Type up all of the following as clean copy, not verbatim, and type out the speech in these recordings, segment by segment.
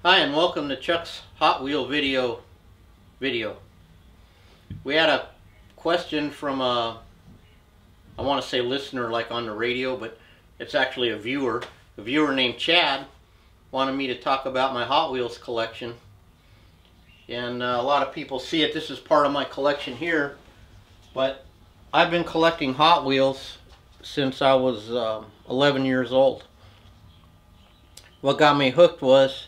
Hi, and welcome to Chuck's Hot Wheel video. We had a question from I want to say listener, like on the radio, but it's actually a viewer. A viewer named Chad wanted me to talk about my Hot Wheels collection. And a lot of people see it. This is part of my collection here. But I've been collecting Hot Wheels since I was 11 years old. What got me hooked was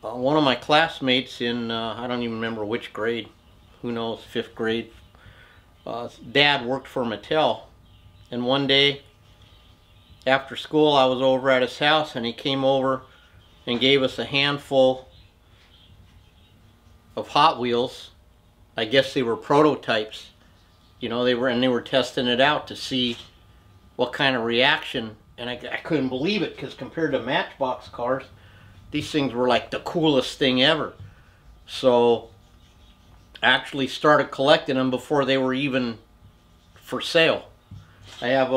one of my classmates in, I don't even remember which grade, who knows, 5th grade, Dad worked for Mattel. And one day after school I was over at his house and he came over and gave us a handful of Hot Wheels. I guess they were prototypes. You know, they were testing it out to see what kind of reaction, and I couldn't believe it, because compared to Matchbox cars, these things were like the coolest thing ever. So I actually started collecting them before they were even for sale. I have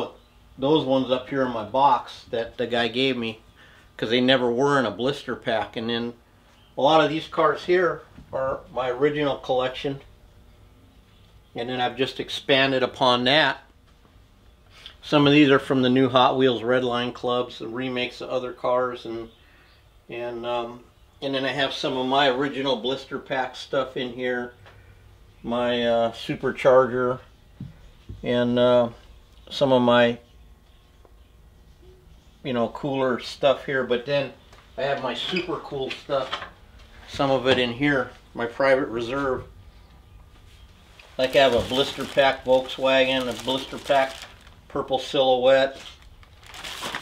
those ones up here in my box that the guy gave me because they never were in a blister pack. And then a lot of these cars here are my original collection, and then I've just expanded upon that. Some of these are from the new Hot Wheels Redline clubs, the remakes of other cars, and then I have some of my original blister pack stuff in here, my supercharger, and some of my, you know, cooler stuff here. But then I have my super cool stuff, some of it in here, my private reserve. Like I have a blister pack Volkswagen, a blister pack purple silhouette.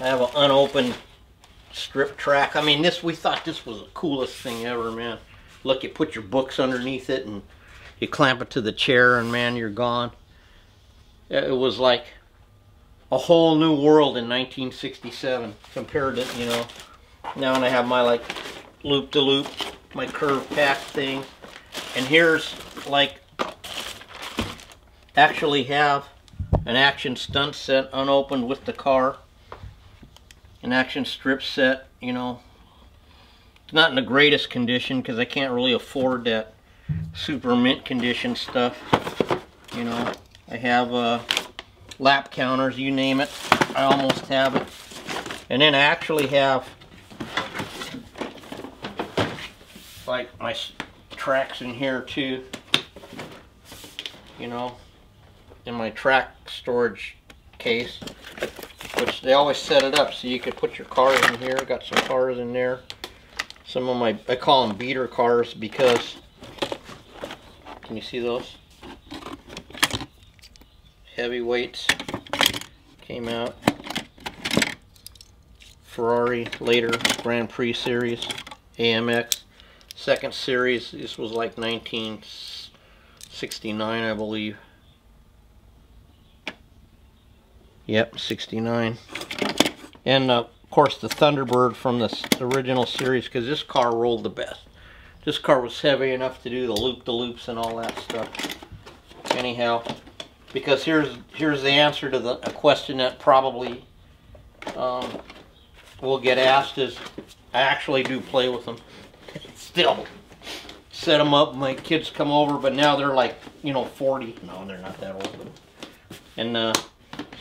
I have an unopened strip track. I mean, we thought this was the coolest thing ever, man. Look, you put your books underneath it and you clamp it to the chair and man, you're gone. It was like a whole new world in 1967 compared to, you know, now. And I have my like loop-to-loop, my curve pack thing. And here's like, actually have an action stunt set unopened with the car. An action strip set, you know. It's not in the greatest condition because I can't really afford that super mint condition stuff. You know, I have lap counters, you name it, I almost have it. And then I actually have like my tracks in here too, you know, in my track storage case, which they always set it up so you could put your cars in here. Got some cars in there. Some of my, I call them beater cars because, can you see those? Heavyweights came out. Ferrari later Grand Prix series, AMX. Second series, this was like 1969, I believe. Yep, 69. And of course the Thunderbird from the original series, because this car rolled the best. This car was heavy enough to do the loop-the-loops and all that stuff. Anyhow, because here's the answer to a question that probably will get asked, is I actually do play with them. Still. Set them up, my kids come over, but now they're like, you know, 40. No, they're not that old. And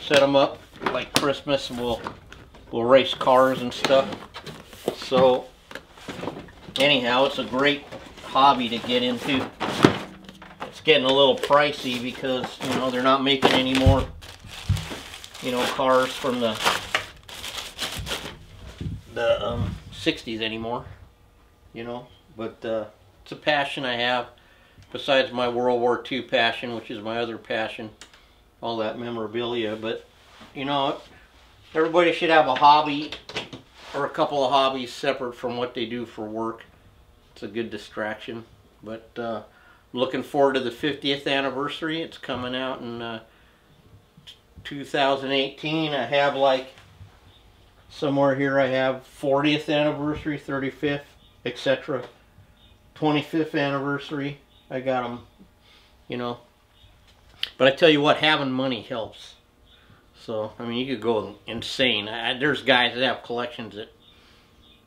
set them up like Christmas, and we'll race cars and stuff. So anyhow, it's a great hobby to get into. It's getting a little pricey because, you know, they're not making any more, you know, cars from the 60s anymore, you know. But it's a passion I have besides my World War II passion, which is my other passion, all that memorabilia. But you know, everybody should have a hobby or a couple of hobbies separate from what they do for work. It's a good distraction. But I'm looking forward to the 50th anniversary. It's coming out in 2018. I have like somewhere here I have 40th anniversary, 35th, etc. 25th anniversary. I got them, you know. But I tell you what, having money helps. So, I mean, you could go insane. There's guys that have collections that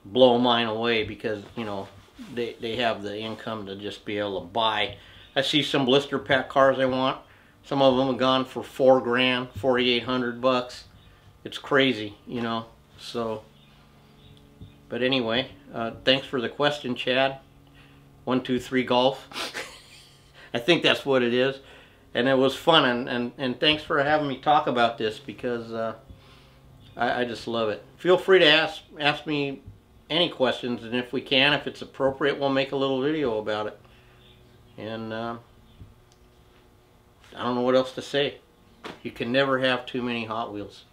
blow mine away because, you know, they have the income to just be able to buy. I see some blister pack cars I want. Some of them have gone for $4 grand, $4,800. It's crazy, you know. So, but anyway, thanks for the question, Chad. 123 Golf. I think that's what it is. And it was fun, and thanks for having me talk about this, because I just love it. Feel free to ask me any questions, and if we can, if it's appropriate, we'll make a little video about it. And I don't know what else to say. You can never have too many Hot Wheels.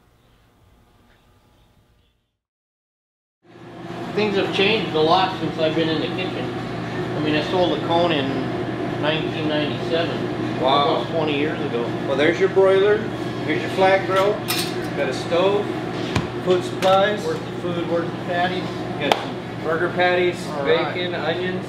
Things have changed a lot since I've been in the kitchen. I mean, I sold the cone in 1997. Wow. Almost 20 years ago. Well, there's your broiler. Here's your flat grill. Got a stove, food supplies. Where's the food? Where's the patties? Got some burger patties, All bacon, onions.